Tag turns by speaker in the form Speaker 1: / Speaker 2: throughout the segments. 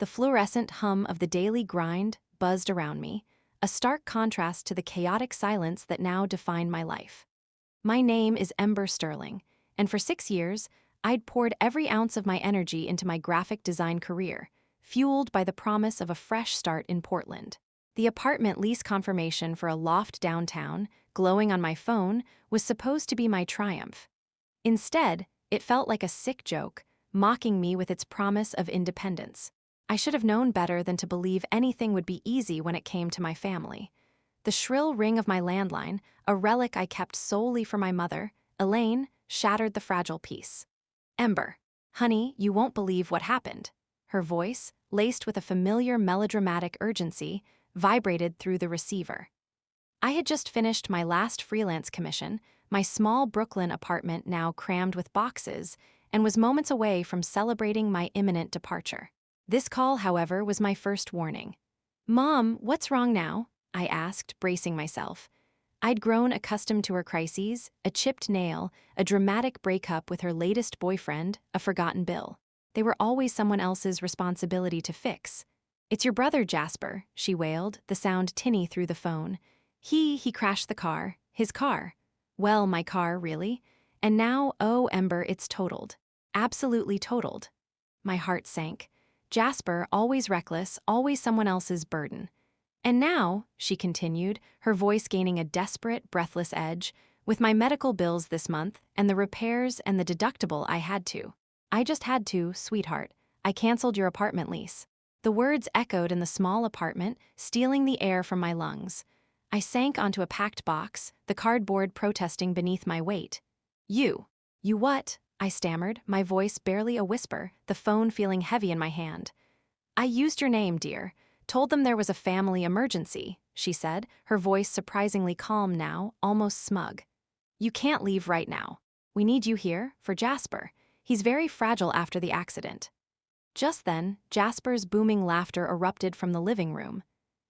Speaker 1: The fluorescent hum of the daily grind buzzed around me, a stark contrast to the chaotic silence that now defined my life. My name is Ember Sterling, and for 6 years, I'd poured every ounce of my energy into my graphic design career, fueled by the promise of a fresh start in Portland. The apartment lease confirmation for a loft downtown, glowing on my phone, was supposed to be my triumph. Instead, it felt like a sick joke, mocking me with its promise of independence. I should have known better than to believe anything would be easy when it came to my family. The shrill ring of my landline, a relic I kept solely for my mother, Elaine, shattered the fragile peace. "Ember, honey, you won't believe what happened." Her voice, laced with a familiar melodramatic urgency, vibrated through the receiver. I had just finished my last freelance commission, my small Brooklyn apartment now crammed with boxes, and was moments away from celebrating my imminent departure. This call, however, was my first warning. "Mom, what's wrong now?" I asked, bracing myself. I'd grown accustomed to her crises, a chipped nail, a dramatic breakup with her latest boyfriend, a forgotten bill. They were always someone else's responsibility to fix. "It's your brother, Jasper," she wailed, the sound tinny through the phone. He crashed the car. His car. Well, my car, really. And now, oh, Ember, it's totaled. Absolutely totaled." My heart sank. Jasper, always reckless, always someone else's burden. "And now," she continued, her voice gaining a desperate, breathless edge, "with my medical bills this month, and the repairs and the deductible I just had to, sweetheart. I canceled your apartment lease." The words echoed in the small apartment, stealing the air from my lungs. I sank onto a packed box, the cardboard protesting beneath my weight. You what?" I stammered, my voice barely a whisper, the phone feeling heavy in my hand. "I used your name, dear. Told them there was a family emergency," she said, her voice surprisingly calm now, almost smug. "You can't leave right now. We need you here, for Jasper. He's very fragile after the accident." Just then, Jasper's booming laughter erupted from the living room.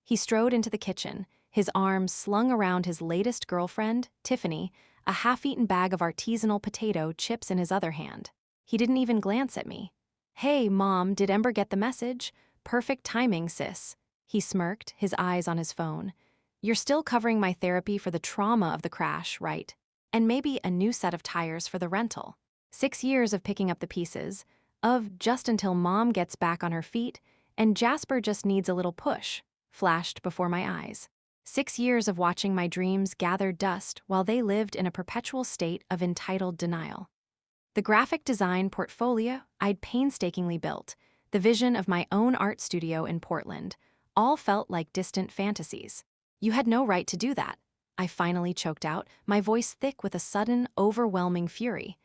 Speaker 1: He strode into the kitchen, his arms slung around his latest girlfriend, Tiffany, a half-eaten bag of artisanal potato chips in his other hand. He didn't even glance at me. "Hey, Mom, did Ember get the message? Perfect timing, sis." He smirked, his eyes on his phone. "You're still covering my therapy for the trauma of the crash, right? And maybe a new set of tires for the rental. 6 years of picking up the pieces, of just until Mom gets back on her feet, and Jasper just needs a little push," flashed before my eyes. 6 years of watching my dreams gather dust while they lived in a perpetual state of entitled denial. The graphic design portfolio I'd painstakingly built, the vision of my own art studio in Portland, all felt like distant fantasies. "You had no right to do that," I finally choked out, my voice thick with a sudden, overwhelming fury.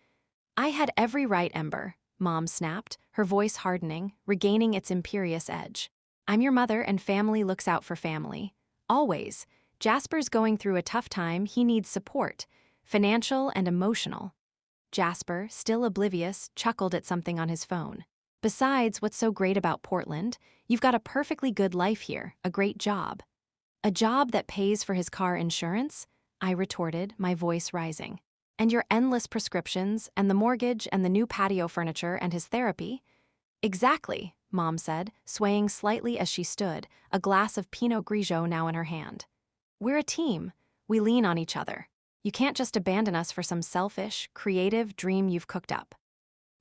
Speaker 1: "I had every right, Ember," Mom snapped, her voice hardening, regaining its imperious edge. "I'm your mother and family looks out for family. Always. Jasper's going through a tough time, he needs support, financial and emotional." Jasper, still oblivious, chuckled at something on his phone. "Besides, what's so great about Portland? You've got a perfectly good life here, a great job." "A job that pays for his car insurance?" I retorted, my voice rising. "And your endless prescriptions, and the mortgage, and the new patio furniture, and his therapy?" "Exactly," Mom said, swaying slightly as she stood, a glass of Pinot Grigio now in her hand. "We're a team. We lean on each other. You can't just abandon us for some selfish, creative dream you've cooked up."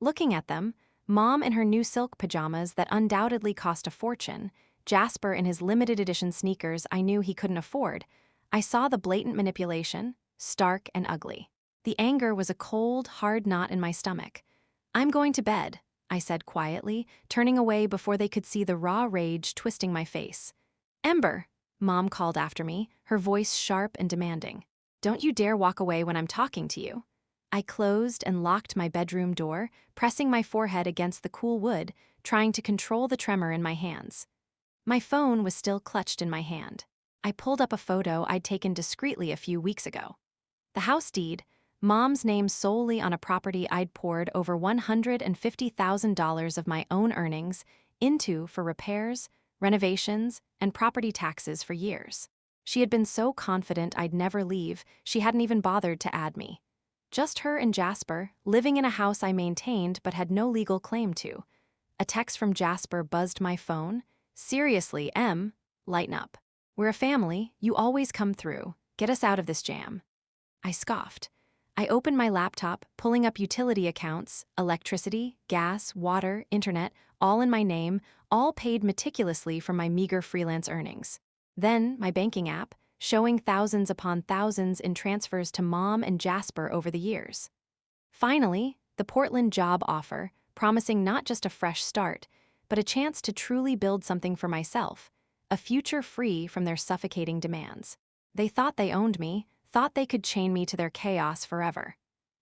Speaker 1: Looking at them, Mom in her new silk pajamas that undoubtedly cost a fortune, Jasper in his limited edition sneakers I knew he couldn't afford, I saw the blatant manipulation, stark and ugly. The anger was a cold, hard knot in my stomach. "I'm going to bed," I said quietly, turning away before they could see the raw rage twisting my face. "Ember," Mom called after me, her voice sharp and demanding. "Don't you dare walk away when I'm talking to you." I closed and locked my bedroom door, pressing my forehead against the cool wood, trying to control the tremor in my hands. My phone was still clutched in my hand. I pulled up a photo I'd taken discreetly a few weeks ago. The house deed, Mom's name solely on a property I'd poured over $150,000 of my own earnings into for repairs, renovations, and property taxes for years. She had been so confident I'd never leave, she hadn't even bothered to add me. Just her and Jasper, living in a house I maintained but had no legal claim to. A text from Jasper buzzed my phone. Seriously, Em, lighten up. We're a family, you always come through. Get us out of this jam. I scoffed. I opened my laptop, pulling up utility accounts, electricity, gas, water, internet, all in my name, all paid meticulously from my meager freelance earnings. Then, my banking app, showing thousands upon thousands in transfers to Mom and Jasper over the years. Finally, the Portland job offer, promising not just a fresh start, but a chance to truly build something for myself, a future free from their suffocating demands. They thought they owned me, thought they could chain me to their chaos forever.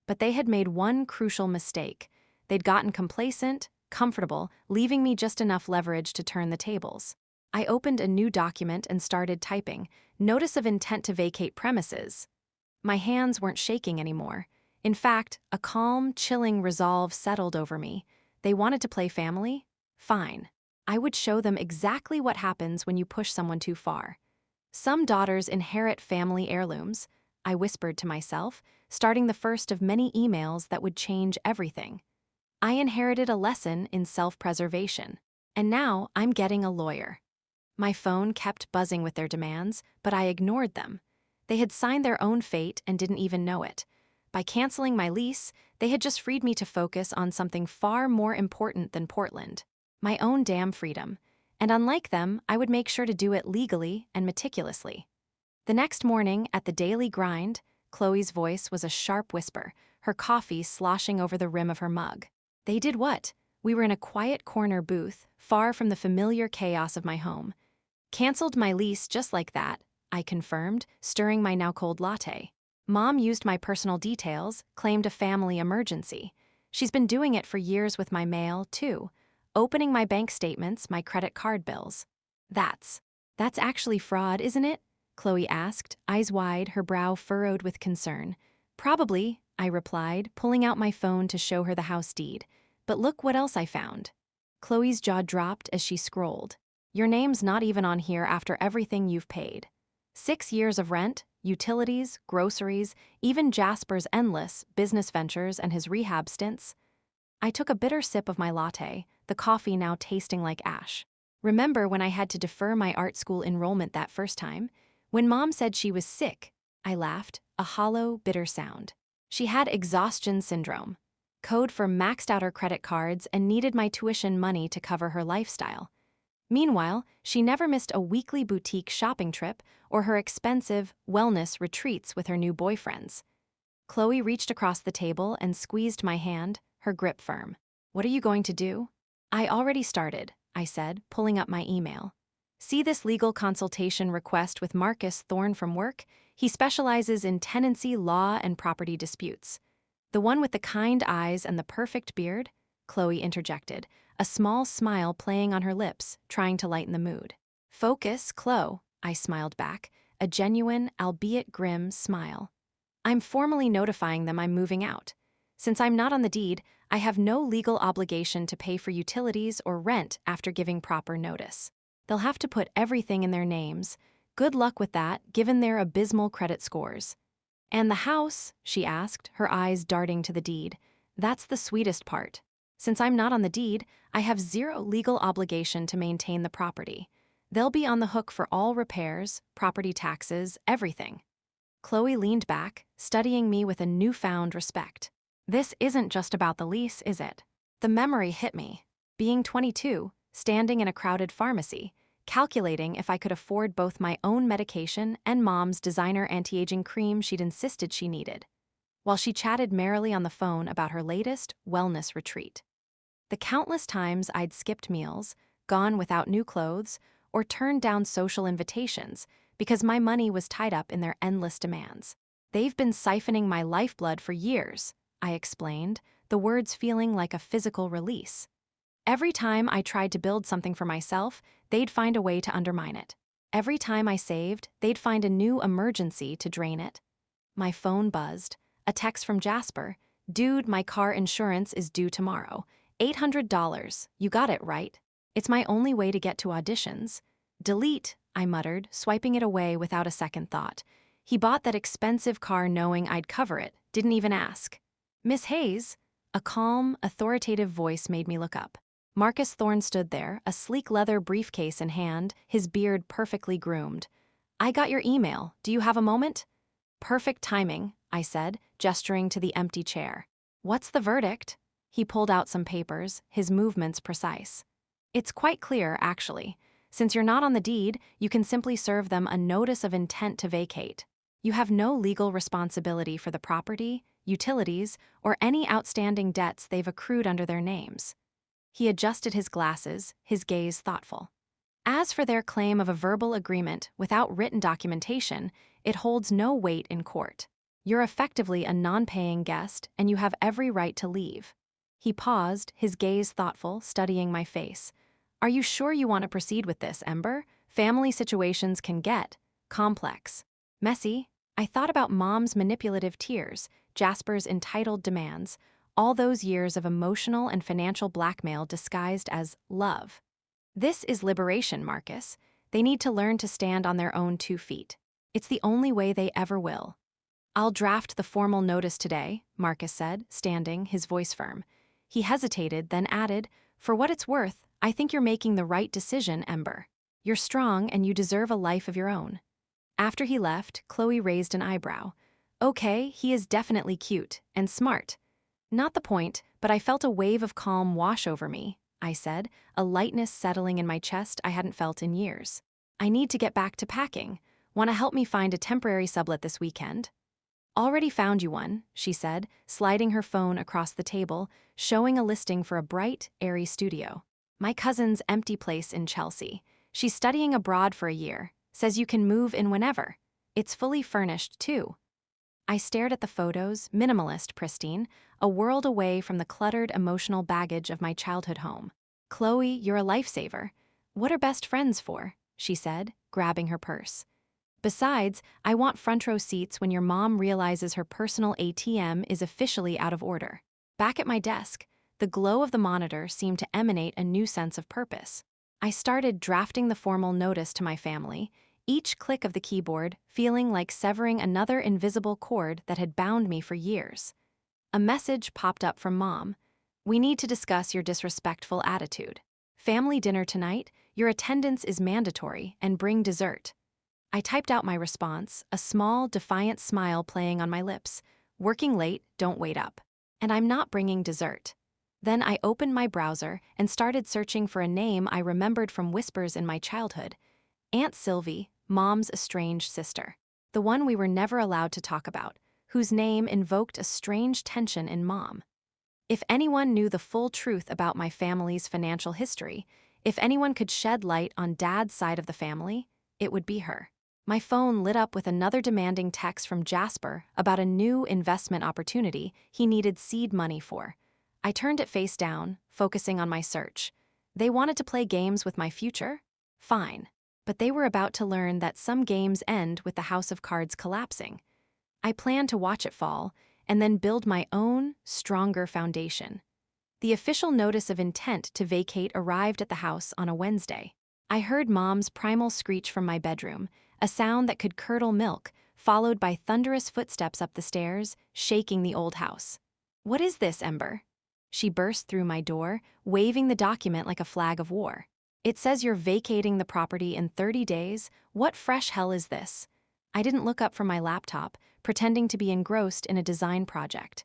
Speaker 1: But they had made one crucial mistake. They'd gotten complacent, comfortable, leaving me just enough leverage to turn the tables. I opened a new document and started typing, notice of intent to vacate premises. My hands weren't shaking anymore. In fact, a calm, chilling resolve settled over me. They wanted to play family? Fine. I would show them exactly what happens when you push someone too far. Some daughters inherit family heirlooms, I whispered to myself, starting the first of many emails that would change everything. I inherited a lesson in self-preservation, and now I'm getting a lawyer. My phone kept buzzing with their demands, but I ignored them. They had signed their own fate and didn't even know it. By canceling my lease, they had just freed me to focus on something far more important than Portland, my own damn freedom. And unlike them, I would make sure to do it legally and meticulously. The next morning, at the daily grind, Chloe's voice was a sharp whisper, her coffee sloshing over the rim of her mug. They did what? We were in a quiet corner booth, far from the familiar chaos of my home. Canceled my lease just like that, I confirmed, stirring my now-cold latte. Mom used my personal details, claimed a family emergency. She's been doing it for years with my mail, too. Opening my bank statements, my credit card bills. That's actually fraud, isn't it? Chloe asked, eyes wide, her brow furrowed with concern. Probably, I replied, pulling out my phone to show her the house deed. But look what else I found. Chloe's jaw dropped as she scrolled. Your name's not even on here after everything you've paid. 6 years of rent, utilities, groceries, even Jasper's endless business ventures and his rehab stints. I took a bitter sip of my latte, the coffee now tasting like ash. Remember when I had to defer my art school enrollment that first time? When Mom said she was sick, I laughed, a hollow, bitter sound. She had exhaustion syndrome, code for maxed out her credit cards and needed my tuition money to cover her lifestyle. Meanwhile, she never missed a weekly boutique shopping trip or her expensive wellness retreats with her new boyfriends. Chloe reached across the table and squeezed my hand, her grip firm. What are you going to do? I already started, I said, pulling up my email. See this legal consultation request with Marcus Thorne from work? He specializes in tenancy law and property disputes. The one with the kind eyes and the perfect beard? Chloe interjected, a small smile playing on her lips, trying to lighten the mood. Focus, Chloe, I smiled back, a genuine, albeit grim, smile. I'm formally notifying them I'm moving out. Since I'm not on the deed, I have no legal obligation to pay for utilities or rent after giving proper notice. They'll have to put everything in their names. Good luck with that, given their abysmal credit scores. And the house, she asked, her eyes darting to the deed. That's the sweetest part. Since I'm not on the deed, I have zero legal obligation to maintain the property. They'll be on the hook for all repairs, property taxes, everything. Chloe leaned back, studying me with a newfound respect. This isn't just about the lease, is it? The memory hit me. Being 22, standing in a crowded pharmacy, calculating if I could afford both my own medication and Mom's designer anti-aging cream she'd insisted she needed, while she chatted merrily on the phone about her latest wellness retreat. The countless times I'd skipped meals, gone without new clothes, or turned down social invitations because my money was tied up in their endless demands. They've been siphoning my lifeblood for years, I explained, the words feeling like a physical release. Every time I tried to build something for myself, they'd find a way to undermine it. Every time I saved, they'd find a new emergency to drain it. My phone buzzed. A text from Jasper. Dude, my car insurance is due tomorrow. $800. You got it, right? It's my only way to get to auditions. Delete, I muttered, swiping it away without a second thought. He bought that expensive car knowing I'd cover it, didn't even ask. Miss Hayes? A calm, authoritative voice made me look up. Marcus Thorne stood there, a sleek leather briefcase in hand, his beard perfectly groomed. "I got your email. Do you have a moment?" "Perfect timing," I said, gesturing to the empty chair. "What's the verdict?" He pulled out some papers, his movements precise. "It's quite clear, actually. Since you're not on the deed, you can simply serve them a notice of intent to vacate. You have no legal responsibility for the property, utilities, or any outstanding debts they've accrued under their names." He adjusted his glasses, his gaze thoughtful. "As for their claim of a verbal agreement without written documentation, it holds no weight in court. You're effectively a non-paying guest, and you have every right to leave." He paused, his gaze thoughtful, studying my face. "Are you sure you want to proceed with this, Ember? Family situations can get complex. Messy." I thought about Mom's manipulative tears, Jasper's entitled demands, all those years of emotional and financial blackmail disguised as love. This is liberation, Marcus. They need to learn to stand on their own 2 feet. It's the only way they ever will. "I'll draft the formal notice today," Marcus said, standing, his voice firm. He hesitated, then added, "For what it's worth, I think you're making the right decision, Ember. You're strong and you deserve a life of your own." After he left, Chloe raised an eyebrow. "Okay, he is definitely cute and smart." "Not the point, but I felt a wave of calm wash over me," I said, a lightness settling in my chest I hadn't felt in years. "I need to get back to packing. Want to help me find a temporary sublet this weekend?" "Already found you one," she said, sliding her phone across the table, showing a listing for a bright, airy studio. "My cousin's empty place in Chelsea. She's studying abroad for a year. Says you can move in whenever. It's fully furnished, too." I stared at the photos, minimalist, pristine, a world away from the cluttered emotional baggage of my childhood home. "Chloe, you're a lifesaver. What are best friends for?" she said, grabbing her purse. "Besides, I want front row seats when your mom realizes her personal ATM is officially out of order." Back at my desk, the glow of the monitor seemed to emanate a new sense of purpose. I started drafting the formal notice to my family, each click of the keyboard feeling like severing another invisible cord that had bound me for years. A message popped up from Mom. "We need to discuss your disrespectful attitude. Family dinner tonight, your attendance is mandatory, and bring dessert." I typed out my response, a small, defiant smile playing on my lips. "Working late, don't wait up. And I'm not bringing dessert." Then I opened my browser and started searching for a name I remembered from whispers in my childhood. Aunt Sylvie, Mom's estranged sister. The one we were never allowed to talk about, whose name invoked a strange tension in Mom. If anyone knew the full truth about my family's financial history, if anyone could shed light on Dad's side of the family, it would be her. My phone lit up with another demanding text from Jasper about a new investment opportunity he needed seed money for. I turned it face down, focusing on my search. They wanted to play games with my future? Fine. But they were about to learn that some games end with the house of cards collapsing. I planned to watch it fall, and then build my own, stronger foundation. The official notice of intent to vacate arrived at the house on a Wednesday. I heard Mom's primal screech from my bedroom, a sound that could curdle milk, followed by thunderous footsteps up the stairs, shaking the old house. "What is this, Ember?" She burst through my door, waving the document like a flag of war. "It says you're vacating the property in 30 days. What fresh hell is this?" I didn't look up from my laptop, pretending to be engrossed in a design project.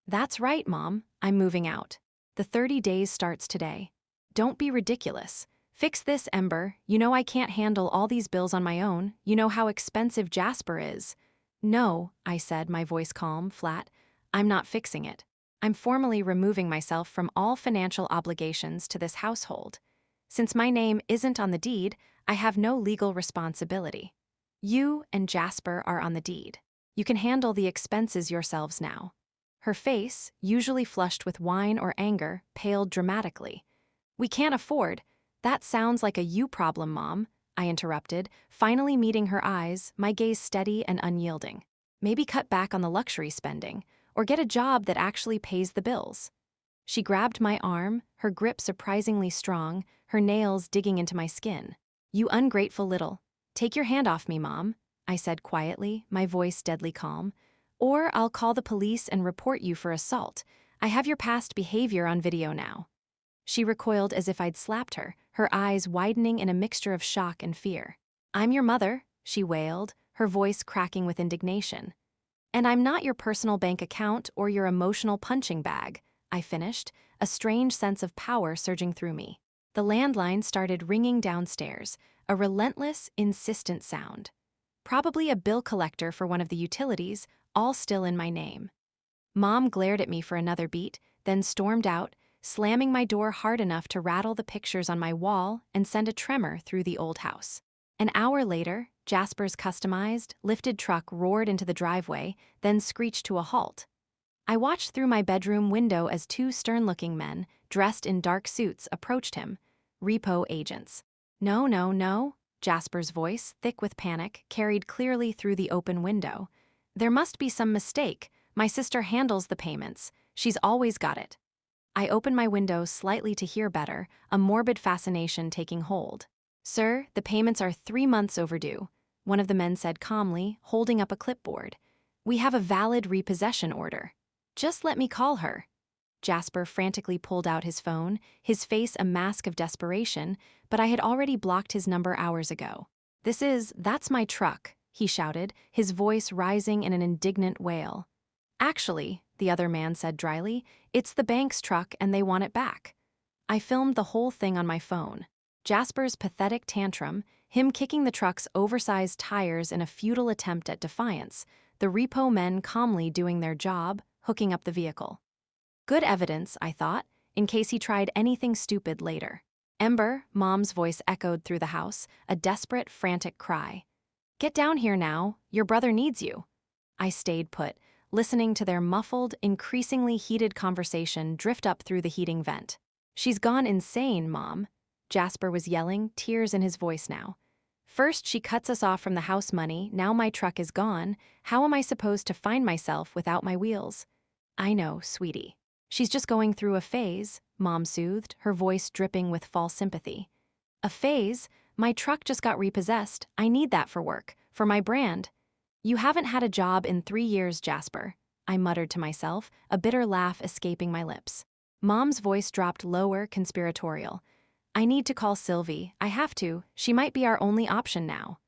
Speaker 1: "That's right, Mom. I'm moving out. The 30 days starts today. Don't be ridiculous. Fix this, Ember. You know I can't handle all these bills on my own. You know how expensive Jasper is." "No," I said, my voice calm, flat. "I'm not fixing it. I'm formally removing myself from all financial obligations to this household. Since my name isn't on the deed, I have no legal responsibility. You and Jasper are on the deed. You can handle the expenses yourselves now." Her face, usually flushed with wine or anger, paled dramatically. "We can't afford." "That sounds like a you problem, Mom," I interrupted, finally meeting her eyes, my gaze steady and unyielding. "Maybe cut back on the luxury spending, or get a job that actually pays the bills." She grabbed my arm, her grip surprisingly strong, her nails digging into my skin. "You ungrateful little. Take your hand off me, Mom," I said quietly, my voice deadly calm. "Or I'll call the police and report you for assault. I have your past behavior on video now." She recoiled as if I'd slapped her, her eyes widening in a mixture of shock and fear. "I'm your mother," she wailed, her voice cracking with indignation. "And I'm not your personal bank account or your emotional punching bag," I finished, a strange sense of power surging through me. The landline started ringing downstairs, a relentless, insistent sound. Probably a bill collector for one of the utilities, all still in my name. Mom glared at me for another beat, then stormed out, slamming my door hard enough to rattle the pictures on my wall and send a tremor through the old house. An hour later, Jasper's customized, lifted truck roared into the driveway, then screeched to a halt. I watched through my bedroom window as two stern-looking men, dressed in dark suits, approached him. Repo agents. "No, no, no," Jasper's voice, thick with panic, carried clearly through the open window. "There must be some mistake. My sister handles the payments. She's always got it." I opened my window slightly to hear better, a morbid fascination taking hold. "Sir, the payments are 3 months overdue," one of the men said calmly, holding up a clipboard. "We have a valid repossession order. Just let me call her." Jasper frantically pulled out his phone, his face a mask of desperation, but I had already blocked his number hours ago. "That's my truck," he shouted, his voice rising in an indignant wail. "Actually," the other man said dryly, "it's the bank's truck and they want it back." I filmed the whole thing on my phone. Jasper's pathetic tantrum, him kicking the truck's oversized tires in a futile attempt at defiance, the repo men calmly doing their job, hooking up the vehicle. Good evidence, I thought, in case he tried anything stupid later. "Ember," Mom's voice echoed through the house, a desperate, frantic cry. "Get down here now, your brother needs you." I stayed put, listening to their muffled, increasingly heated conversation drift up through the heating vent. "She's gone insane, Mom," Jasper was yelling, tears in his voice now. "First she cuts us off from the house money, now my truck is gone. How am I supposed to find myself without my wheels?" "I know, sweetie. She's just going through a phase," Mom soothed, her voice dripping with false sympathy. "A phase? My truck just got repossessed. I need that for work, for my brand." "You haven't had a job in 3 years, Jasper," I muttered to myself, a bitter laugh escaping my lips. Mom's voice dropped lower, conspiratorial. "I need to call Sylvie. I have to. She might be our only option now."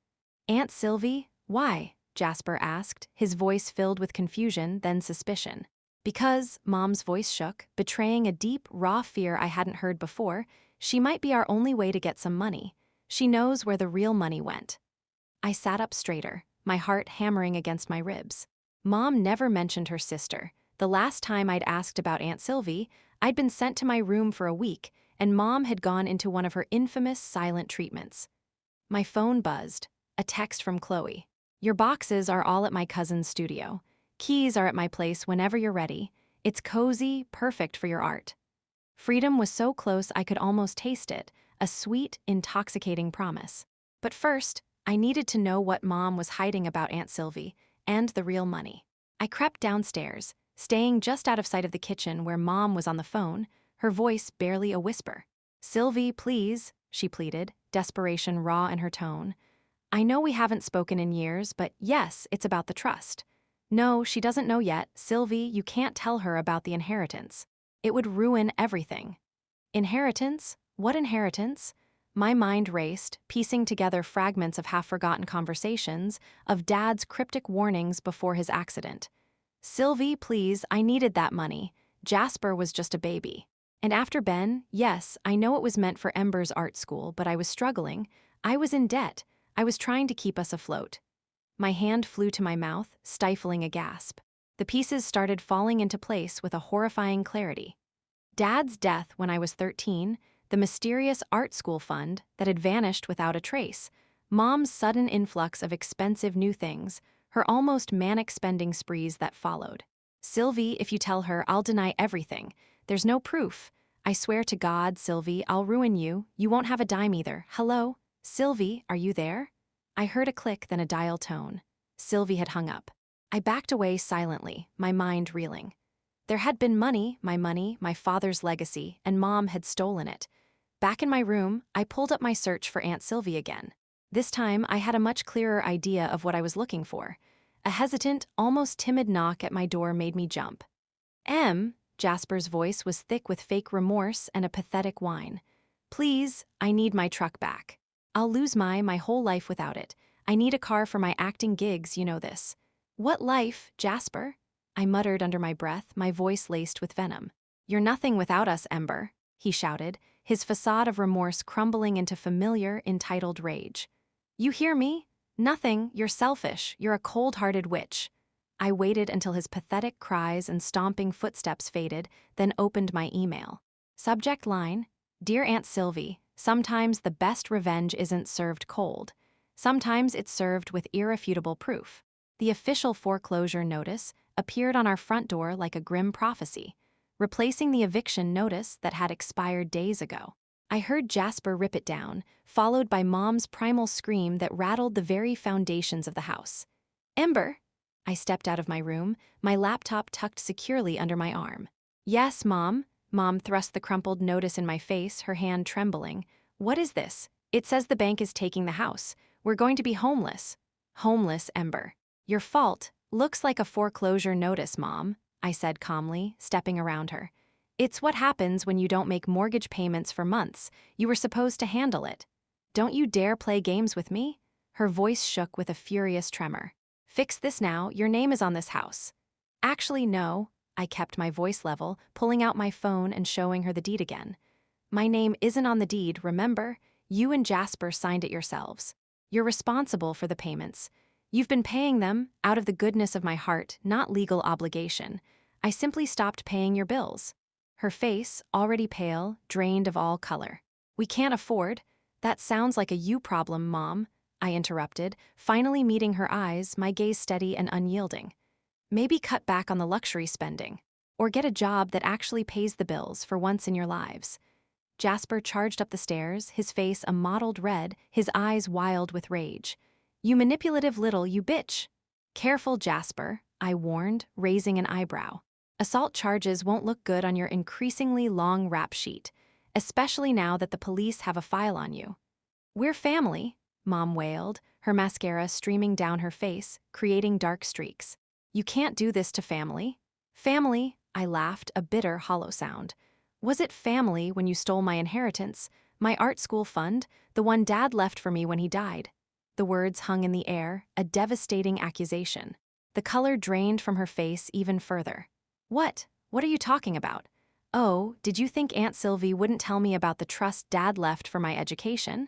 Speaker 1: "Aunt Sylvie? Why?" Jasper asked, his voice filled with confusion, then suspicion. "Because," Mom's voice shook, betraying a deep, raw fear I hadn't heard before, "she might be our only way to get some money. She knows where the real money went." I sat up straighter, my heart hammering against my ribs. Mom never mentioned her sister. The last time I'd asked about Aunt Sylvie, I'd been sent to my room for a week, and Mom had gone into one of her infamous silent treatments. My phone buzzed. A text from Chloe. "Your boxes are all at my cousin's studio. Keys are at my place whenever you're ready. It's cozy, perfect for your art." Freedom was so close I could almost taste it, a sweet, intoxicating promise. But first, I needed to know what Mom was hiding about Aunt Sylvie, and the real money. I crept downstairs, staying just out of sight of the kitchen where Mom was on the phone, her voice barely a whisper. "Sylvie, please," she pleaded, desperation raw in her tone. "I know we haven't spoken in years, but yes, it's about the trust." "No, she doesn't know yet. Sylvie, you can't tell her about the inheritance. It would ruin everything." "Inheritance? What inheritance?" My mind raced, piecing together fragments of half-forgotten conversations, of Dad's cryptic warnings before his accident. "Sylvie, please, I needed that money. Jasper was just a baby. And after Ben, yes, I know it was meant for Ember's art school, but I was struggling. I was in debt. I was trying to keep us afloat." My hand flew to my mouth, stifling a gasp. The pieces started falling into place with a horrifying clarity. Dad's death when I was 13, the mysterious art school fund that had vanished without a trace, Mom's sudden influx of expensive new things, her almost manic spending sprees that followed. "Sylvie, if you tell her, I'll deny everything. There's no proof. I swear to God, Sylvie, I'll ruin you. You won't have a dime either. Hello? Sylvie, are you there?" I heard a click, then a dial tone. Sylvie had hung up. I backed away silently, my mind reeling. There had been money, my father's legacy, and Mom had stolen it. Back in my room, I pulled up my search for Aunt Sylvie again. This time, I had a much clearer idea of what I was looking for. A hesitant, almost timid knock at my door made me jump. Jasper's voice was thick with fake remorse and a pathetic whine. Please, I need my truck back. I'll lose my whole life without it. I need a car for my acting gigs, you know this. What life, Jasper? I muttered under my breath, my voice laced with venom. You're nothing without us, Ember, he shouted, his facade of remorse crumbling into familiar, entitled rage. You hear me? Nothing, you're selfish, you're a cold-hearted witch. I waited until his pathetic cries and stomping footsteps faded, then opened my email. Subject line, Dear Aunt Sylvie, sometimes the best revenge isn't served cold. Sometimes it's served with irrefutable proof. The official foreclosure notice appeared on our front door like a grim prophecy, replacing the eviction notice that had expired days ago. I heard Jasper rip it down, followed by Mom's primal scream that rattled the very foundations of the house. Ember! I stepped out of my room, my laptop tucked securely under my arm. Yes, Mom. Mom thrust the crumpled notice in my face, her hand trembling. What is this? It says the bank is taking the house. We're going to be homeless. Homeless, Ember. Your fault. Looks like a foreclosure notice, Mom, I said calmly, stepping around her. It's what happens when you don't make mortgage payments for months. You were supposed to handle it. Don't you dare play games with me? Her voice shook with a furious tremor. Fix this now, your name is on this house. Actually, no. I kept my voice level, pulling out my phone and showing her the deed again. My name isn't on the deed, remember? You and Jasper signed it yourselves. You're responsible for the payments. You've been paying them out of the goodness of my heart, not legal obligation. I simply stopped paying your bills. Her face, already pale, drained of all color. We can't afford. That sounds like a you problem, Mom, I interrupted, finally meeting her eyes, my gaze steady and unyielding. Maybe cut back on the luxury spending. Or get a job that actually pays the bills for once in your lives. Jasper charged up the stairs, his face a mottled red, his eyes wild with rage. You manipulative little you bitch. Careful, Jasper, I warned, raising an eyebrow. Assault charges won't look good on your increasingly long rap sheet, especially now that the police have a file on you. We're family, Mom wailed, her mascara streaming down her face, creating dark streaks. You can't do this to family. Family, I laughed, a bitter, hollow sound. Was it family when you stole my inheritance, my art school fund, the one Dad left for me when he died? The words hung in the air, a devastating accusation. The color drained from her face even further. What? What are you talking about? Oh, did you think Aunt Sylvie wouldn't tell me about the trust Dad left for my education?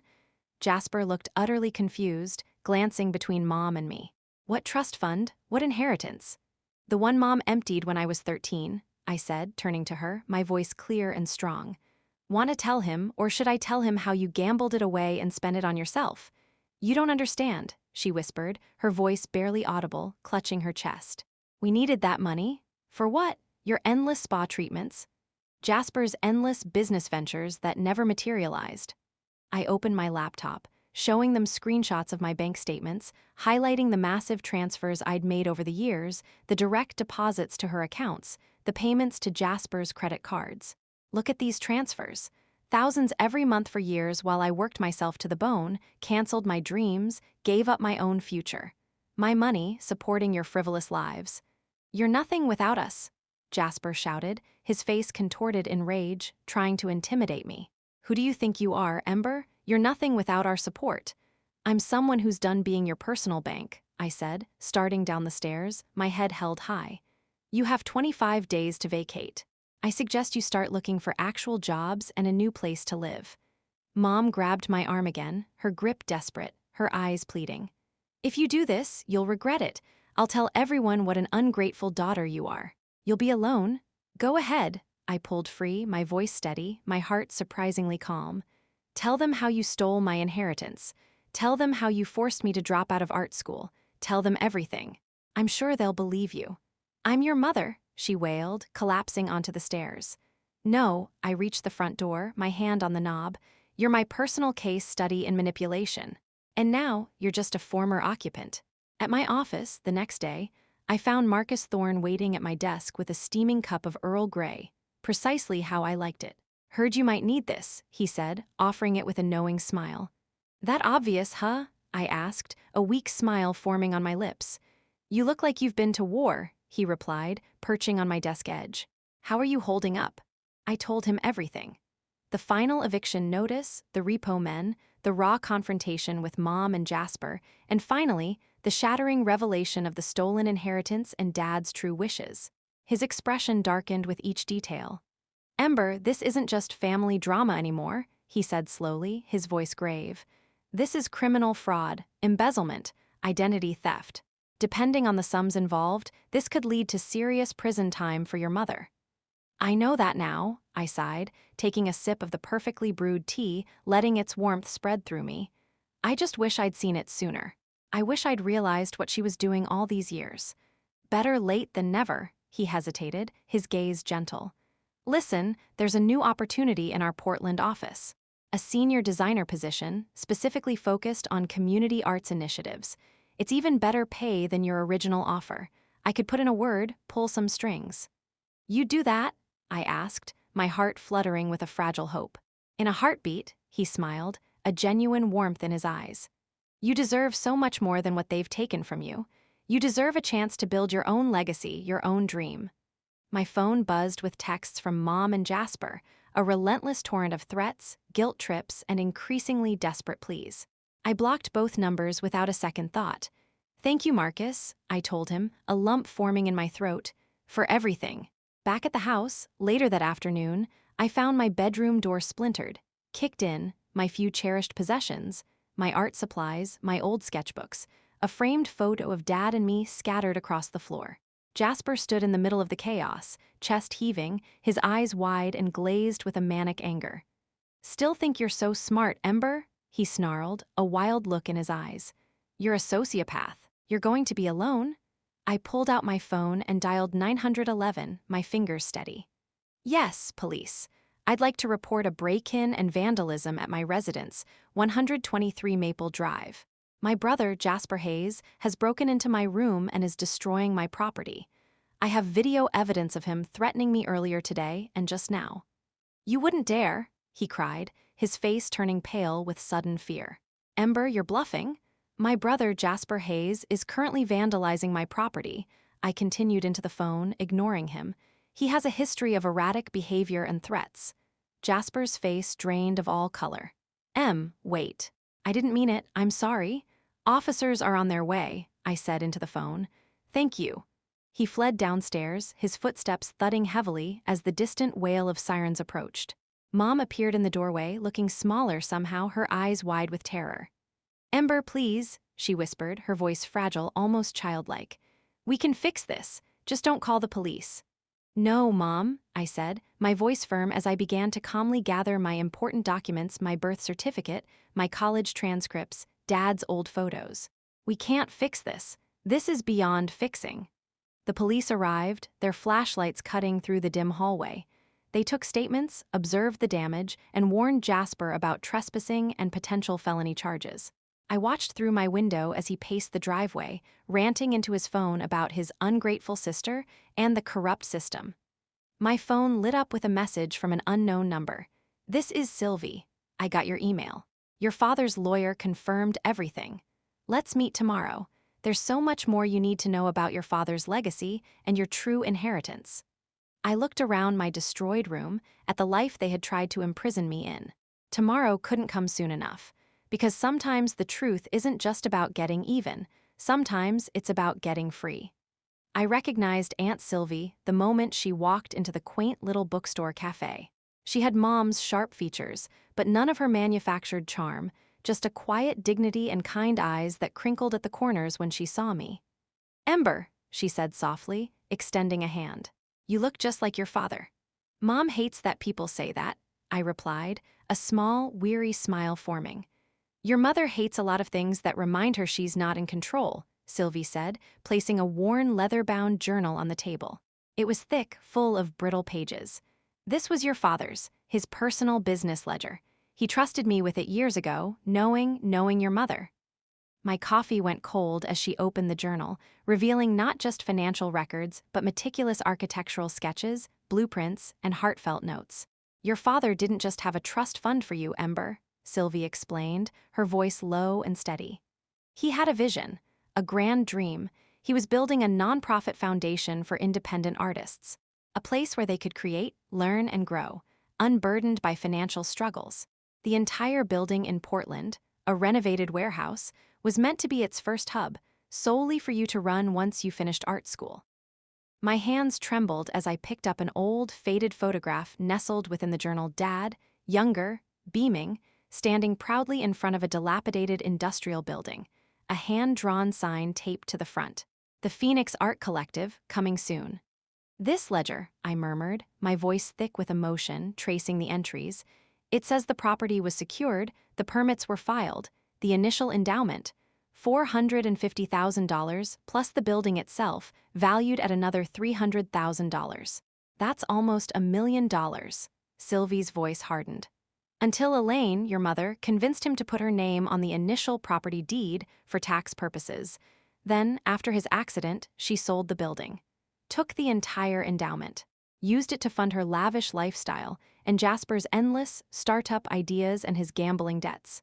Speaker 1: Jasper looked utterly confused, glancing between Mom and me. What trust fund? What inheritance? The one Mom emptied when I was 13, I said, turning to her, my voice clear and strong. Want to tell him, or should I tell him how you gambled it away and spent it on yourself? You don't understand, she whispered, her voice barely audible, clutching her chest. We needed that money. For what? Your endless spa treatments? Jasper's endless business ventures that never materialized. I opened my laptop, showing them screenshots of my bank statements, highlighting the massive transfers I'd made over the years, the direct deposits to her accounts, the payments to Jasper's credit cards. Look at these transfers. Thousands every month for years while I worked myself to the bone, canceled my dreams, gave up my own future. My money supporting your frivolous lives. You're nothing without us, Jasper shouted, his face contorted in rage, trying to intimidate me. Who do you think you are, Ember? You're nothing without our support. I'm someone who's done being your personal bank, I said, starting down the stairs, my head held high. You have 25 days to vacate. I suggest you start looking for actual jobs and a new place to live. Mom grabbed my arm again, her grip desperate, her eyes pleading. If you do this, you'll regret it. I'll tell everyone what an ungrateful daughter you are. You'll be alone. Go ahead. I pulled free, my voice steady, my heart surprisingly calm. Tell them how you stole my inheritance. Tell them how you forced me to drop out of art school. Tell them everything. I'm sure they'll believe you. I'm your mother, she wailed, collapsing onto the stairs. No, I reached the front door, my hand on the knob. You're my personal case study in manipulation. And now, you're just a former occupant. At my office, the next day, I found Marcus Thorne waiting at my desk with a steaming cup of Earl Grey, precisely how I liked it. Heard you might need this, he said, offering it with a knowing smile. That obvious, huh? I asked, a weak smile forming on my lips. You look like you've been to war, he replied, perching on my desk edge. How are you holding up? I told him everything. The final eviction notice, the repo men, the raw confrontation with Mom and Jasper, and finally, the shattering revelation of the stolen inheritance and Dad's true wishes. His expression darkened with each detail. Ember, this isn't just family drama anymore, he said slowly, his voice grave. This is criminal fraud, embezzlement, identity theft. Depending on the sums involved, this could lead to serious prison time for your mother. I know that now, I sighed, taking a sip of the perfectly brewed tea, letting its warmth spread through me. I just wish I'd seen it sooner. I wish I'd realized what she was doing all these years. Better late than never, he hesitated, his gaze gentle. Listen, there's a new opportunity in our Portland office. A senior designer position, specifically focused on community arts initiatives. It's even better pay than your original offer. I could put in a word, pull some strings. You do that? I asked, my heart fluttering with a fragile hope. In a heartbeat, he smiled, a genuine warmth in his eyes. You deserve so much more than what they've taken from you. You deserve a chance to build your own legacy, your own dream. My phone buzzed with texts from Mom and Jasper, a relentless torrent of threats, guilt trips, and increasingly desperate pleas. I blocked both numbers without a second thought. Thank you, Marcus, I told him, a lump forming in my throat, for everything. Back at the house, later that afternoon, I found my bedroom door splintered, kicked in, my few cherished possessions, my art supplies, my old sketchbooks, a framed photo of Dad and me scattered across the floor. Jasper stood in the middle of the chaos, chest heaving, his eyes wide and glazed with a manic anger. Still think you're so smart, Ember? He snarled, a wild look in his eyes. You're a sociopath. You're going to be alone? I pulled out my phone and dialed 911, my fingers steady. Yes, police. I'd like to report a break-in and vandalism at my residence, 123 Maple Drive. My brother, Jasper Hayes, has broken into my room and is destroying my property. I have video evidence of him threatening me earlier today and just now. You wouldn't dare, he cried, his face turning pale with sudden fear. Ember, you're bluffing. My brother, Jasper Hayes, is currently vandalizing my property. I continued into the phone, ignoring him. He has a history of erratic behavior and threats. Jasper's face drained of all color. Wait. I didn't mean it. I'm sorry. Officers are on their way, I said into the phone. Thank you. He fled downstairs, his footsteps thudding heavily as the distant wail of sirens approached. Mom appeared in the doorway, looking smaller somehow, her eyes wide with terror. Ember, please, she whispered, her voice fragile, almost childlike. We can fix this. Just don't call the police. No, Mom, I said, my voice firm as I began to calmly gather my important documents, my birth certificate, my college transcripts, Dad's old photos. We can't fix this. This is beyond fixing. The police arrived, their flashlights cutting through the dim hallway. They took statements, observed the damage, and warned Jasper about trespassing and potential felony charges. I watched through my window as he paced the driveway, ranting into his phone about his ungrateful sister and the corrupt system. My phone lit up with a message from an unknown number. This is Sylvie. I got your email. Your father's lawyer confirmed everything. Let's meet tomorrow. There's so much more you need to know about your father's legacy and your true inheritance. I looked around my destroyed room at the life they had tried to imprison me in. Tomorrow couldn't come soon enough. Because sometimes the truth isn't just about getting even, sometimes it's about getting free. I recognized Aunt Sylvie the moment she walked into the quaint little bookstore cafe. She had Mom's sharp features, but none of her manufactured charm, just a quiet dignity and kind eyes that crinkled at the corners when she saw me. Ember, she said softly, extending a hand. You look just like your father. Mom hates that people say that, I replied, a small, weary smile forming. Your mother hates a lot of things that remind her she's not in control, Sylvie said, placing a worn leather-bound journal on the table. It was thick, full of brittle pages. This was your father's, his personal business ledger. He trusted me with it years ago, knowing your mother. My coffee went cold as she opened the journal, revealing not just financial records, but meticulous architectural sketches, blueprints, and heartfelt notes. Your father didn't just have a trust fund for you, Ember, Sylvie explained, her voice low and steady. He had a vision, a grand dream. He was building a nonprofit foundation for independent artists. a place where they could create, learn, and grow, unburdened by financial struggles. The entire building in Portland, a renovated warehouse, was meant to be its first hub, solely for you to run once you finished art school. My hands trembled as I picked up an old, faded photograph nestled within the journal. Dad, younger, beaming, standing proudly in front of a dilapidated industrial building, a hand-drawn sign taped to the front. The Phoenix Art Collective, coming soon. This ledger, I murmured, my voice thick with emotion, tracing the entries. It says the property was secured, the permits were filed, the initial endowment, $450,000 plus the building itself, valued at another $300,000. That's almost $1 million. Sylvie's voice hardened. Until Elaine, your mother, convinced him to put her name on the initial property deed for tax purposes. Then, after his accident, she sold the building, took the entire endowment, used it to fund her lavish lifestyle and Jasper's endless startup ideas and his gambling debts.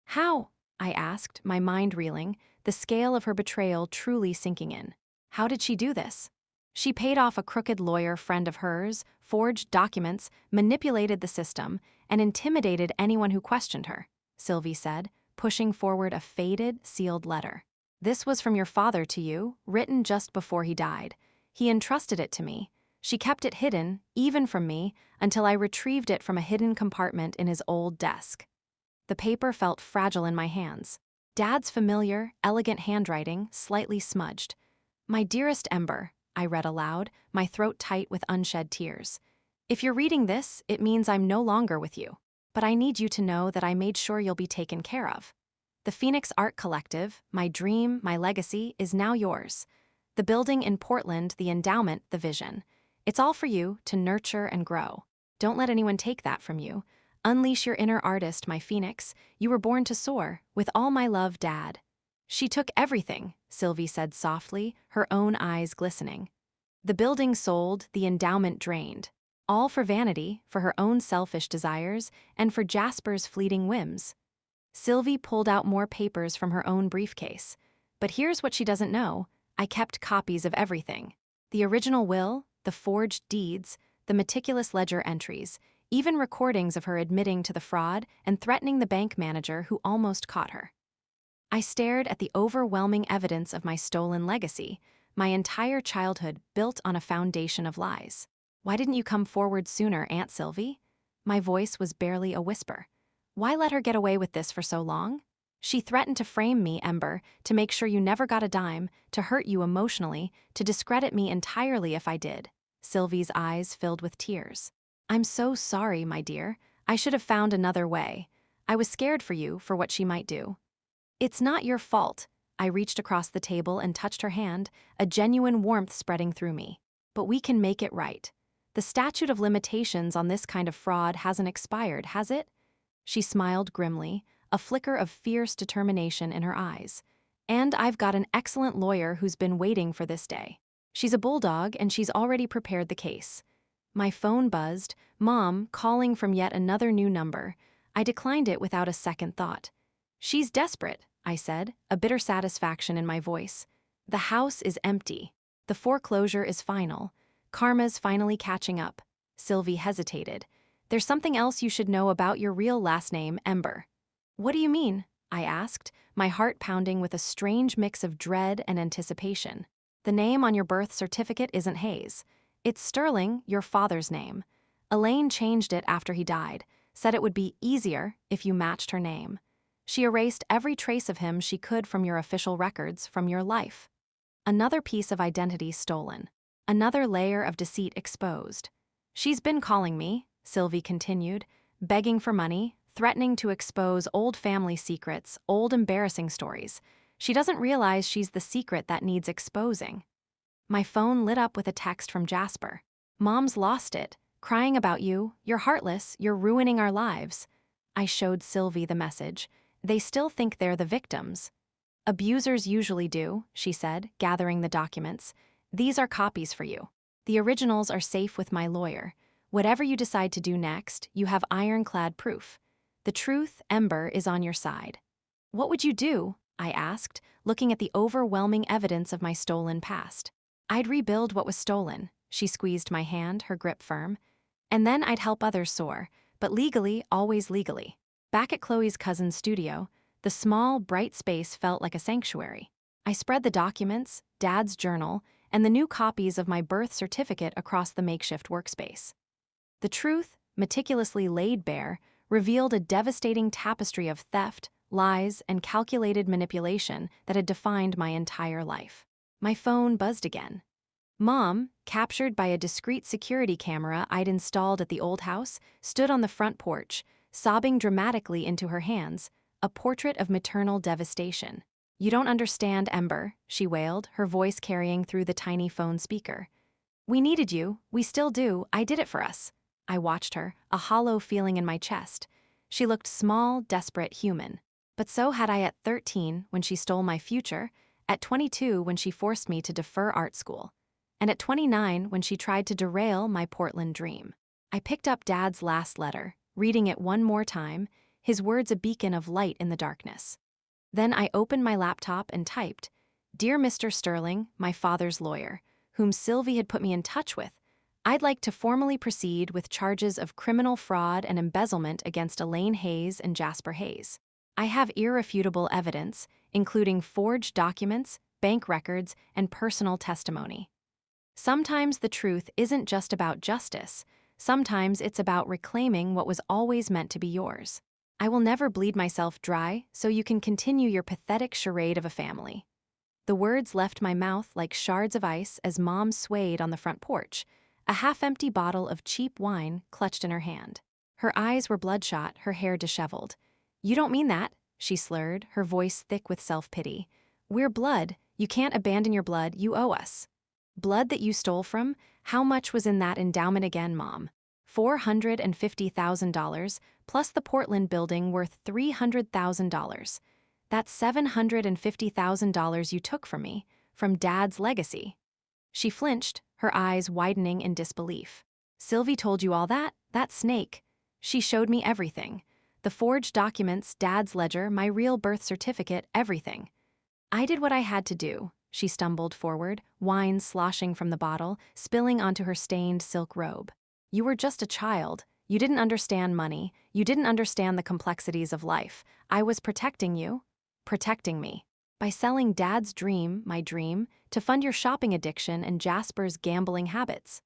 Speaker 1: How? I asked, my mind reeling, the scale of her betrayal truly sinking in. How did she do this? She paid off a crooked lawyer friend of hers, forged documents, manipulated the system, and intimidated anyone who questioned her, Sylvie said, pushing forward a faded, sealed letter. This was from your father to you, written just before he died. He entrusted it to me. She kept it hidden, even from me, until I retrieved it from a hidden compartment in his old desk. The paper felt fragile in my hands. Dad's familiar, elegant handwriting, slightly smudged. My dearest Ember, I read aloud, my throat tight with unshed tears. If you're reading this, it means I'm no longer with you. But I need you to know that I made sure you'll be taken care of. The Phoenix Art Collective, my dream, my legacy, is now yours. The building in Portland, the endowment, the vision. It's all for you to nurture and grow. Don't let anyone take that from you. Unleash your inner artist, my Phoenix. You were born to soar. With all my love, Dad. She took everything, Sylvie said softly, her own eyes glistening. The building sold, the endowment drained. All for vanity, for her own selfish desires, and for Jasper's fleeting whims. Sylvie pulled out more papers from her own briefcase. But here's what she doesn't know. I kept copies of everything. The original will, the forged deeds, the meticulous ledger entries, even recordings of her admitting to the fraud and threatening the bank manager who almost caught her. I stared at the overwhelming evidence of my stolen legacy, my entire childhood built on a foundation of lies. Why didn't you come forward sooner, Aunt Sylvie? My voice was barely a whisper. Why let her get away with this for so long? She threatened to frame me, Ember, to make sure you never got a dime, to hurt you emotionally, to discredit me entirely if I did. Sylvie's eyes filled with tears. I'm so sorry, my dear. I should have found another way. I was scared for you, for what she might do. It's not your fault. I reached across the table and touched her hand, a genuine warmth spreading through me. But we can make it right. The statute of limitations on this kind of fraud hasn't expired, has it? She smiled grimly, a flicker of fierce determination in her eyes. And I've got an excellent lawyer who's been waiting for this day. She's a bulldog and she's already prepared the case. My phone buzzed, Mom calling from yet another new number. I declined it without a second thought. She's desperate, I said, a bitter satisfaction in my voice. The house is empty. The foreclosure is final. Karma's finally catching up. Sylvie hesitated. There's something else you should know about your real last name, Ember. What do you mean? I asked, my heart pounding with a strange mix of dread and anticipation. The name on your birth certificate isn't Hayes. It's Sterling, your father's name. Elaine changed it after he died, said it would be easier if you matched her name. She erased every trace of him she could from your official records, from your life. Another piece of identity stolen. Another layer of deceit exposed. She's been calling me, Sylvie continued, begging for money, threatening to expose old family secrets, old embarrassing stories. She doesn't realize she's the secret that needs exposing. My phone lit up with a text from Jasper. Mom's lost it, crying about you. You're heartless, you're ruining our lives. I showed Sylvie the message. They still think they're the victims. Abusers usually do, she said, gathering the documents. These are copies for you. The originals are safe with my lawyer. Whatever you decide to do next, you have ironclad proof. The truth, Ember, is on your side. What would you do? I asked, looking at the overwhelming evidence of my stolen past. I'd rebuild what was stolen, She squeezed my hand, her grip firm. And then I'd help others soar, but legally, always legally. Back at Chloe's cousin's studio, the small, bright space felt like a sanctuary. I spread the documents, Dad's journal, and the new copies of my birth certificate across the makeshift workspace. The truth, meticulously laid bare, revealed a devastating tapestry of theft, lies, and calculated manipulation that had defined my entire life. My phone buzzed again. Mom, captured by a discreet security camera I'd installed at the old house, stood on the front porch, sobbing dramatically into her hands, a portrait of maternal devastation. "You don't understand, Ember," she wailed, her voice carrying through the tiny phone speaker. "We needed you, we still do, I did it for us." I watched her, a hollow feeling in my chest. She looked small, desperate, human. But so had I at 13 when she stole my future, at 22 when she forced me to defer art school, and at 29 when she tried to derail my Portland dream. I picked up Dad's last letter, reading it one more time, his words a beacon of light in the darkness. Then I opened my laptop and typed, "Dear Mr. Sterling, my father's lawyer, whom Sylvie had put me in touch with, I'd like to formally proceed with charges of criminal fraud and embezzlement against Elaine Hayes and Jasper Hayes. I have irrefutable evidence, including forged documents, bank records, and personal testimony. Sometimes the truth isn't just about justice. Sometimes it's about reclaiming what was always meant to be yours. I will never bleed myself dry so you can continue your pathetic charade of a family." The words left my mouth like shards of ice as Mom swayed on the front porch, a half-empty bottle of cheap wine clutched in her hand. Her eyes were bloodshot, her hair disheveled. "You don't mean that," she slurred, her voice thick with self-pity. "We're blood. You can't abandon your blood. You owe us." "Blood that you stole from? How much was in that endowment again, Mom?" $450,000, plus the Portland building worth $300,000. That's $750,000 you took from me, from Dad's legacy. She flinched, her eyes widening in disbelief. "Sylvie told you all that? That snake. She showed me everything. The forged documents, Dad's ledger, my real birth certificate, everything. I did what I had to do." She stumbled forward, wine sloshing from the bottle, spilling onto her stained silk robe. "You were just a child. You didn't understand money. You didn't understand the complexities of life. I was protecting you. Protecting me. By selling Dad's dream, my dream, to fund your shopping addiction and Jasper's gambling habits."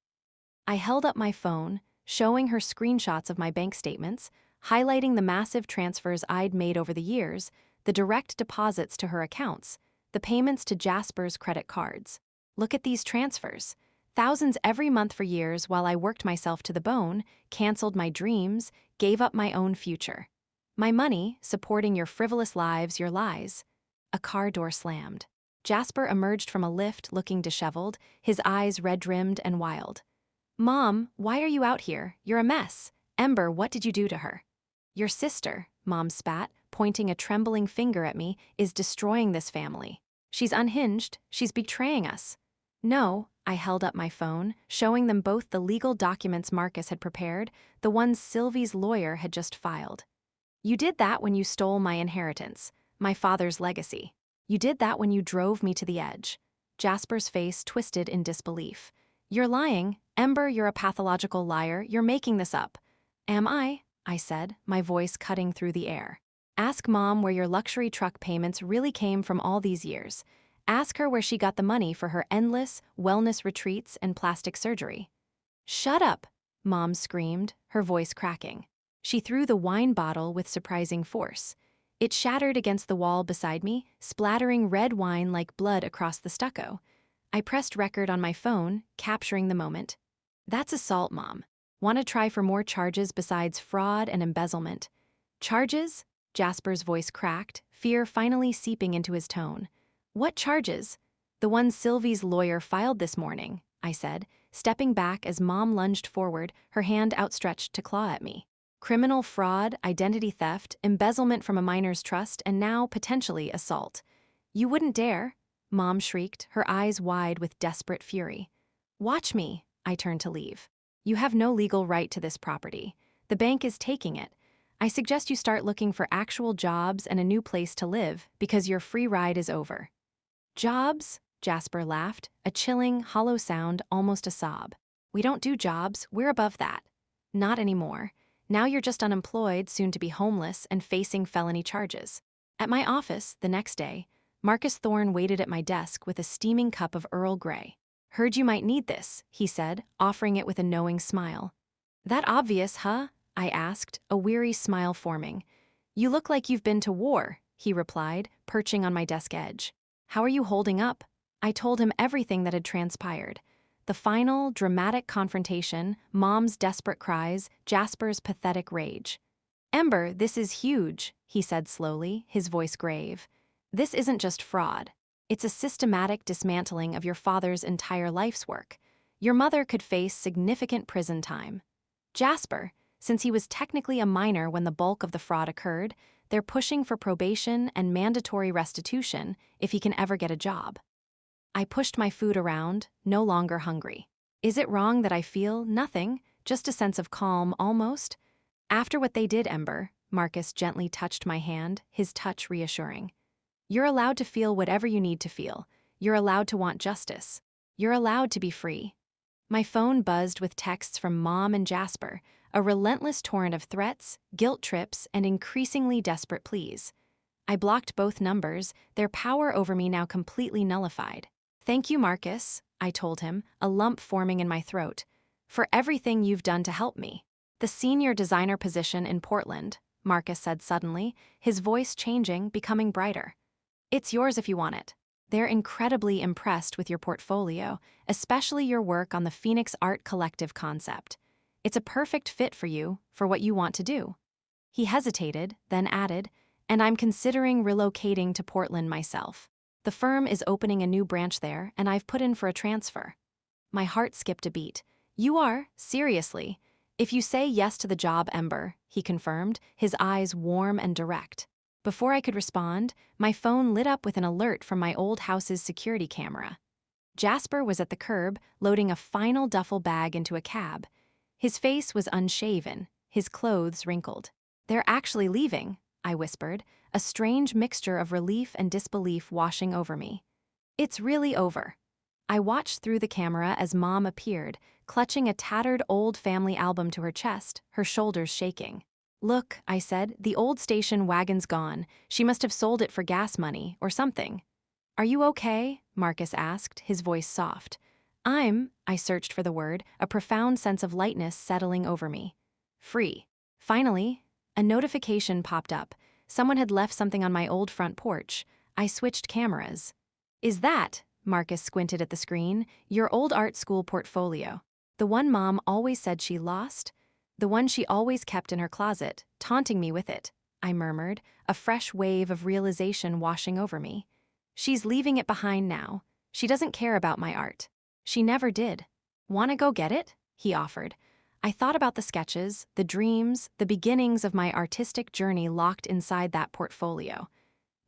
Speaker 1: I held up my phone, showing her screenshots of my bank statements, highlighting the massive transfers I'd made over the years, the direct deposits to her accounts, the payments to Jasper's credit cards. "Look at these transfers. Thousands every month for years while I worked myself to the bone, canceled my dreams, gave up my own future. My money, supporting your frivolous lives, your lies." A car door slammed. Jasper emerged from a lift looking disheveled, his eyes red-rimmed and wild. "Mom, why are you out here? You're a mess. Ember, what did you do to her?" "Your sister," Mom spat, pointing a trembling finger at me, "is destroying this family. She's unhinged, she's betraying us." "No," I held up my phone, showing them both the legal documents Marcus had prepared, the ones Sylvie's lawyer had just filed. "You did that when you stole my inheritance, my father's legacy. You did that when you drove me to the edge." Jasper's face twisted in disbelief. "You're lying. Ember, you're a pathological liar. You're making this up." "Am I?" I said, my voice cutting through the air. "Ask Mom where your luxury truck payments really came from all these years. Ask her where she got the money for her endless wellness retreats and plastic surgery." "Shut up," Mom screamed, her voice cracking. She threw the wine bottle with surprising force. It shattered against the wall beside me, splattering red wine like blood across the stucco. I pressed record on my phone, capturing the moment. "That's assault, Mom. Want to try for more charges besides fraud and embezzlement?" "Charges?" Jasper's voice cracked, fear finally seeping into his tone. "What charges?" "The ones Sylvie's lawyer filed this morning," I said, stepping back as Mom lunged forward, her hand outstretched to claw at me. "Criminal fraud, identity theft, embezzlement from a minor's trust, and now, potentially, assault." "You wouldn't dare," Mom shrieked, her eyes wide with desperate fury. "Watch me," I turned to leave. "You have no legal right to this property. The bank is taking it. I suggest you start looking for actual jobs and a new place to live, because your free ride is over." "Jobs?" Jasper laughed, a chilling, hollow sound, almost a sob. We don't do jobs, we're above that. Not anymore. Now you're just unemployed, soon to be homeless, and facing felony charges. At my office, the next day, Marcus Thorne waited at my desk with a steaming cup of Earl Grey. Heard you might need this, he said, offering it with a knowing smile. That obvious, huh? I asked, a weary smile forming. You look like you've been to war, he replied, perching on my desk edge. How are you holding up? I told him everything that had transpired. The final, dramatic confrontation, Mom's desperate cries, Jasper's pathetic rage. Ember, this is huge, he said slowly, his voice grave. This isn't just fraud. It's a systematic dismantling of your father's entire life's work. Your mother could face significant prison time. Jasper, since he was technically a minor when the bulk of the fraud occurred, they're pushing for probation and mandatory restitution if he can ever get a job. I pushed my food around, no longer hungry. Is it wrong that I feel nothing, just a sense of calm almost? After what they did, Ember, Marcus gently touched my hand, his touch reassuring. You're allowed to feel whatever you need to feel. You're allowed to want justice. You're allowed to be free. My phone buzzed with texts from Mom and Jasper, a relentless torrent of threats, guilt trips, and increasingly desperate pleas. I blocked both numbers, their power over me now completely nullified. Thank you, Marcus, I told him, a lump forming in my throat, for everything you've done to help me. The senior designer position in Portland, Marcus said suddenly, his voice changing, becoming brighter. It's yours if you want it. They're incredibly impressed with your portfolio, especially your work on the Phoenix Art Collective concept. It's a perfect fit for you, for what you want to do. He hesitated, then added, and I'm considering relocating to Portland myself. The firm is opening a new branch there, and I've put in for a transfer. My heart skipped a beat. You are? Seriously? If you say yes to the job, Ember, he confirmed, his eyes warm and direct. Before I could respond, my phone lit up with an alert from my old house's security camera. Jasper was at the curb, loading a final duffel bag into a cab. His face was unshaven, his clothes wrinkled. They're actually leaving, I whispered, a strange mixture of relief and disbelief washing over me. It's really over. I watched through the camera as Mom appeared, clutching a tattered old family album to her chest, her shoulders shaking. Look, I said, the old station wagon's gone. She must have sold it for gas money, or something. Are you okay? Marcus asked, his voice soft. I searched for the word, a profound sense of lightness settling over me. Free. Finally, a notification popped up. Someone had left something on my old front porch. I switched cameras. Is that, Marcus squinted at the screen, your old art school portfolio? The one Mom always said she lost? The one she always kept in her closet, taunting me with it, I murmured, a fresh wave of realization washing over me. She's leaving it behind now. She doesn't care about my art. She never did. Wanna go get it? He offered. I thought about the sketches, the dreams, the beginnings of my artistic journey locked inside that portfolio.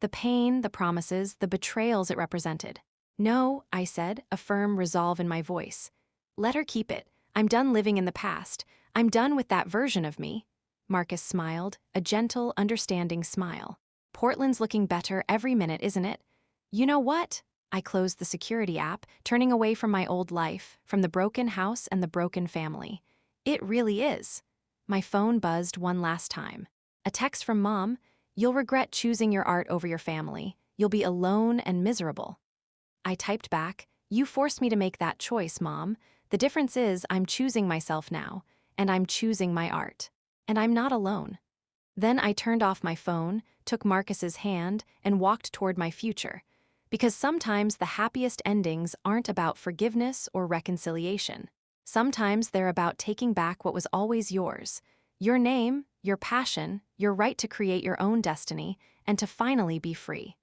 Speaker 1: The pain, the promises, the betrayals it represented. No, I said, a firm resolve in my voice. Let her keep it. I'm done living in the past. I'm done with that version of me. Marcus smiled, a gentle, understanding smile. Portland's looking better every minute, isn't it? You know what? I closed the security app, turning away from my old life, from the broken house and the broken family. It really is. My phone buzzed one last time. A text from Mom. You'll regret choosing your art over your family. You'll be alone and miserable. I typed back, you forced me to make that choice, Mom. The difference is I'm choosing myself now. And I'm choosing my art. And I'm not alone. Then I turned off my phone, took Marcus's hand, and walked toward my future. Because sometimes the happiest endings aren't about forgiveness or reconciliation. Sometimes they're about taking back what was always yours. Your name, your passion, your right to create your own destiny, and to finally be free.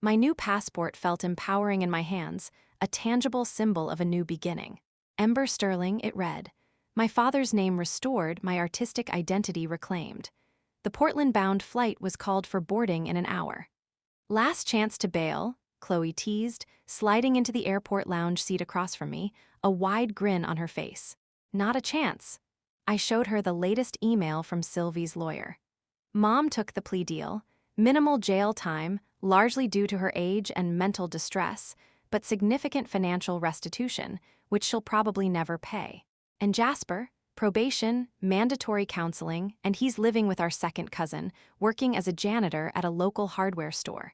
Speaker 1: My new passport felt empowering in my hands, a tangible symbol of a new beginning. Ember Sterling, it read. My father's name restored, my artistic identity reclaimed. The Portland-bound flight was called for boarding in an hour. Last chance to bail, Chloe teased, sliding into the airport lounge seat across from me, a wide grin on her face. Not a chance. I showed her the latest email from Sylvie's lawyer. Mom took the plea deal, minimal jail time, largely due to her age and mental distress, but significant financial restitution, which she'll probably never pay. And Jasper? Probation, mandatory counseling, and he's living with our second cousin, working as a janitor at a local hardware store.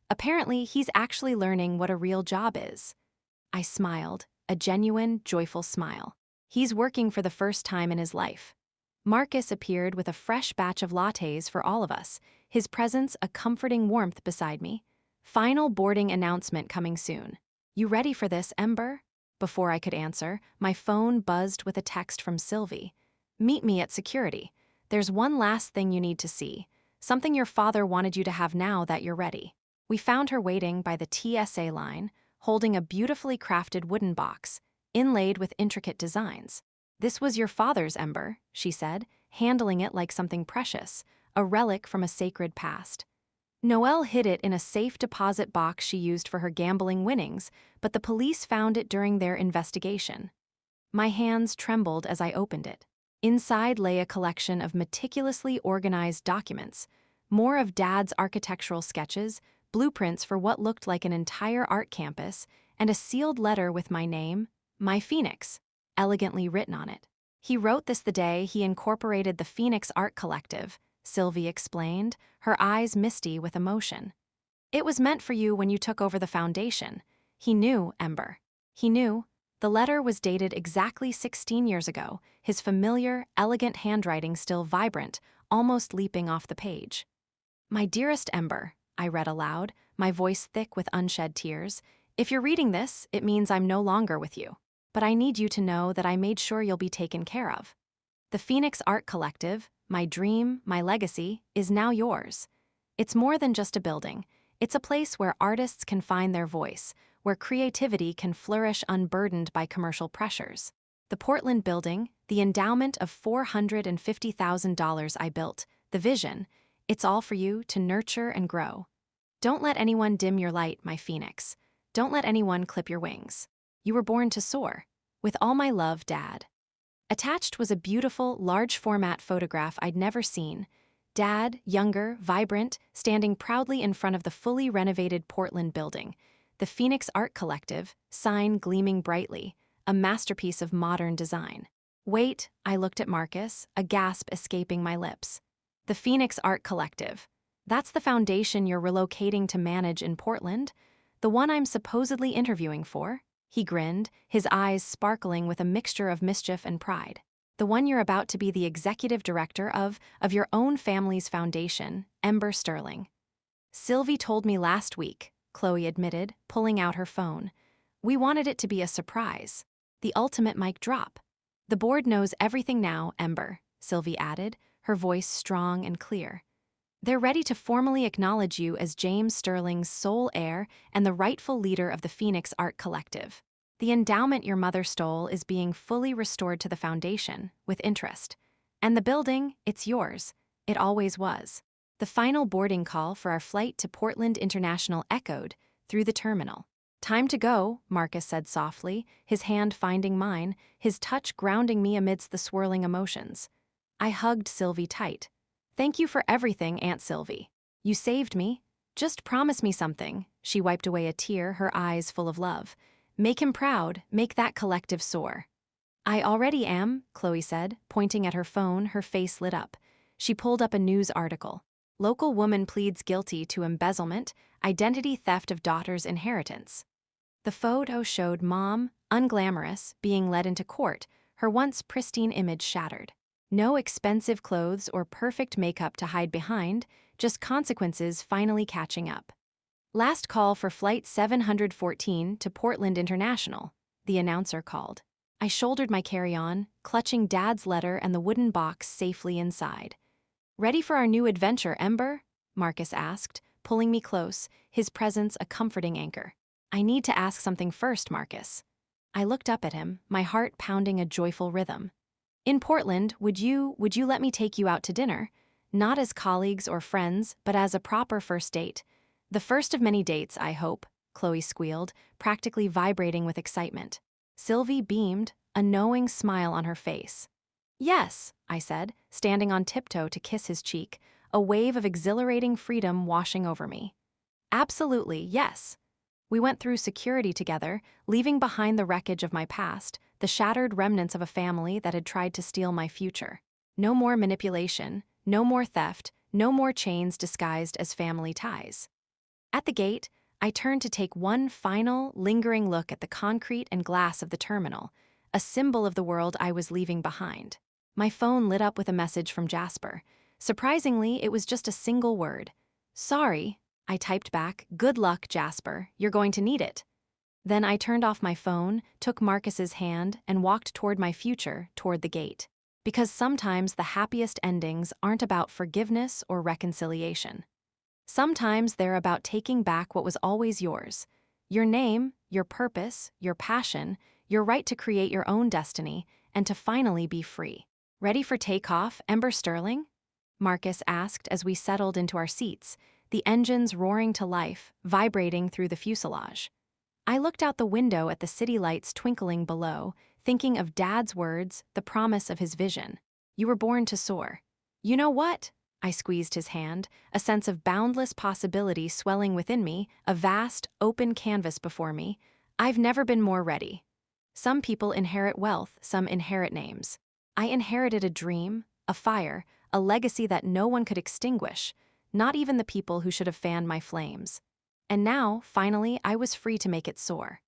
Speaker 1: Apparently, he's actually learning what a real job is. I smiled, a genuine, joyful smile. He's working for the first time in his life. Marcus appeared with a fresh batch of lattes for all of us, his presence a comforting warmth beside me. Final boarding announcement coming soon. You ready for this, Ember? Before I could answer, my phone buzzed with a text from Sylvie. Meet me at security. There's one last thing you need to see. Something your father wanted you to have now that you're ready. We found her waiting by the TSA line, holding a beautifully crafted wooden box, inlaid with intricate designs. This was your father's, Ember, she said, handling it like something precious, a relic from a sacred past. Noelle hid it in a safe deposit box she used for her gambling winnings, but the police found it during their investigation. My hands trembled as I opened it. Inside lay a collection of meticulously organized documents, more of Dad's architectural sketches, blueprints for what looked like an entire art campus, and a sealed letter with my name, My Phoenix, elegantly written on it. He wrote this the day he incorporated the Phoenix Art Collective, Sylvie explained, her eyes misty with emotion. It was meant for you when you took over the foundation. He knew, Ember. He knew. The letter was dated exactly 16 years ago, his familiar, elegant handwriting still vibrant, almost leaping off the page. My dearest Ember, I read aloud, my voice thick with unshed tears. If you're reading this, it means I'm no longer with you. But I need you to know that I made sure you'll be taken care of. The Phoenix Art Collective, my dream, my legacy, is now yours. It's more than just a building. It's a place where artists can find their voice, where creativity can flourish unburdened by commercial pressures. The Portland building, the endowment of $450,000 I built, the vision, it's all for you to nurture and grow. Don't let anyone dim your light, my Phoenix. Don't let anyone clip your wings. You were born to soar. With all my love, Dad. Attached was a beautiful, large-format photograph I'd never seen. Dad, younger, vibrant, standing proudly in front of the fully renovated Portland building. The Phoenix Art Collective, sign gleaming brightly, a masterpiece of modern design. Wait, I looked at Marcus, a gasp escaping my lips. The Phoenix Art Collective. That's the foundation you're relocating to manage in Portland? The one I'm supposedly interviewing for? He grinned, his eyes sparkling with a mixture of mischief and pride. The one you're about to be the executive director of your own family's foundation, Ember Sterling. Sylvie told me last week, Chloe admitted, pulling out her phone. We wanted it to be a surprise. The ultimate mic drop. The board knows everything now, Ember, Sylvie added, her voice strong and clear. They're ready to formally acknowledge you as James Sterling's sole heir and the rightful leader of the Phoenix Art Collective. The endowment your mother stole is being fully restored to the foundation, with interest. And the building, it's yours. It always was. The final boarding call for our flight to Portland International echoed through the terminal. Time to go, Marcus said softly, his hand finding mine, his touch grounding me amidst the swirling emotions. I hugged Sylvie tight. Thank you for everything, Aunt Sylvie. You saved me. Just promise me something. She wiped away a tear, her eyes full of love. Make him proud, make that collective soar. I already am, Chloe said, pointing at her phone, her face lit up. She pulled up a news article. Local woman pleads guilty to embezzlement, identity theft of daughter's inheritance. The photo showed Mom, unglamorous, being led into court, her once pristine image shattered. No expensive clothes or perfect makeup to hide behind, just consequences finally catching up. Last call for Flight 714 to Portland International, the announcer called. I shouldered my carry-on, clutching Dad's letter and the wooden box safely inside. Ready for our new adventure, Ember? Marcus asked, pulling me close, his presence a comforting anchor. I need to ask something first, Marcus. I looked up at him, my heart pounding a joyful rhythm. In Portland, would you let me take you out to dinner? Not as colleagues or friends, but as a proper first date. The first of many dates, I hope, Chloe squealed, practically vibrating with excitement. Sylvie beamed, a knowing smile on her face. Yes, I said, standing on tiptoe to kiss his cheek, a wave of exhilarating freedom washing over me. Absolutely, yes. We went through security together, leaving behind the wreckage of my past, the shattered remnants of a family that had tried to steal my future. No more manipulation, no more theft, no more chains disguised as family ties. At the gate, I turned to take one final, lingering look at the concrete and glass of the terminal, a symbol of the world I was leaving behind. My phone lit up with a message from Jasper. Surprisingly, it was just a single word. "Sorry," I typed back. "Good luck, Jasper. You're going to need it." Then I turned off my phone, took Marcus's hand, and walked toward my future, toward the gate. Because sometimes the happiest endings aren't about forgiveness or reconciliation. Sometimes they're about taking back what was always yours. Your name, your purpose, your passion, your right to create your own destiny, and to finally be free. "Ready for takeoff, Ember Sterling?" Marcus asked as we settled into our seats, the engines roaring to life, vibrating through the fuselage. I looked out the window at the city lights twinkling below, thinking of Dad's words, the promise of his vision. "You were born to soar." "You know what?" I squeezed his hand, a sense of boundless possibility swelling within me, a vast, open canvas before me. "I've never been more ready." Some people inherit wealth, some inherit names. I inherited a dream, a fire, a legacy that no one could extinguish, not even the people who should have fanned my flames. And now, finally, I was free to make it soar.